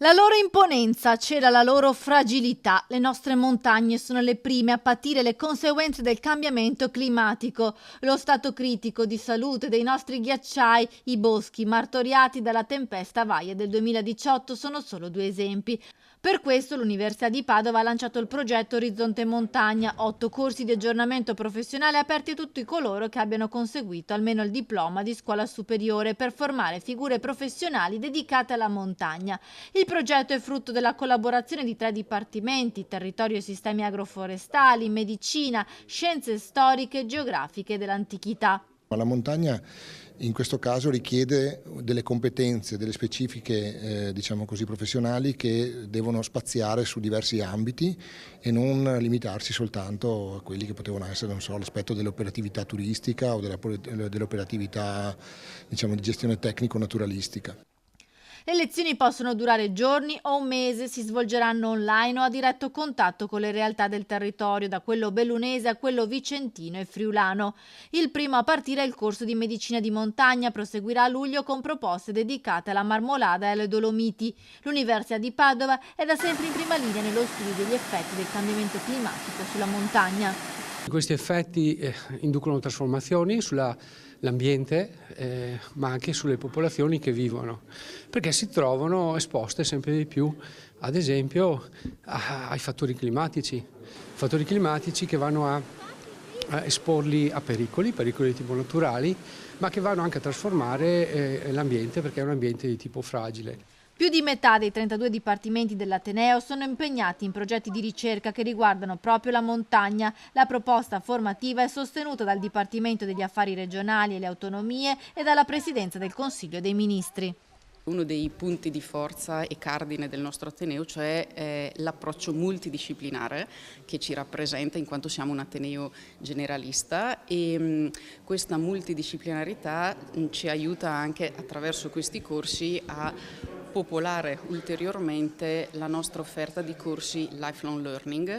La loro imponenza cela la loro fragilità. Le nostre montagne sono le prime a patire le conseguenze del cambiamento climatico. Lo stato critico di salute dei nostri ghiacciai, i boschi martoriati dalla tempesta Vaia del 2018 sono solo due esempi. Per questo l'Università di Padova ha lanciato il progetto Orizzonte Montagna, 8 corsi di aggiornamento professionale aperti a tutti coloro che abbiano conseguito almeno il diploma di scuola superiore per formare figure professionali dedicate alla montagna. Il progetto è frutto della collaborazione di 3 dipartimenti: territorio e sistemi agroforestali, medicina, scienze storiche e geografiche dell'antichità. La montagna in questo caso richiede delle competenze, delle specifiche diciamo così, professionali che devono spaziare su diversi ambiti e non limitarsi soltanto a quelli che potevano essere, non so, l'aspetto dell'operatività turistica o dell'operatività diciamo, di gestione tecnico-naturalistica. Le lezioni possono durare giorni o un mese, si svolgeranno online o a diretto contatto con le realtà del territorio, da quello bellunese a quello vicentino e friulano. Il primo a partire è il corso di medicina di montagna, proseguirà a luglio con proposte dedicate alla Marmolada e alle Dolomiti. L'Università di Padova è da sempre in prima linea nello studio degli effetti del cambiamento climatico sulla montagna. Questi effetti inducono trasformazioni sull'ambiente, ma anche sulle popolazioni che vivono, perché si trovano esposte sempre di più, ad esempio, ai fattori climatici che vanno a esporli a pericoli di tipo naturali, ma che vanno anche a trasformare l'ambiente, perché è un ambiente di tipo fragile. Più di metà dei 32 dipartimenti dell'Ateneo sono impegnati in progetti di ricerca che riguardano proprio la montagna. La proposta formativa è sostenuta dal Dipartimento degli Affari Regionali e le Autonomie e dalla Presidenza del Consiglio dei Ministri. Uno dei punti di forza e cardine del nostro Ateneo, cioè l'approccio multidisciplinare che ci rappresenta in quanto siamo un Ateneo generalista, e questa multidisciplinarità ci aiuta anche attraverso questi corsi a popolare ulteriormente la nostra offerta di corsi lifelong learning.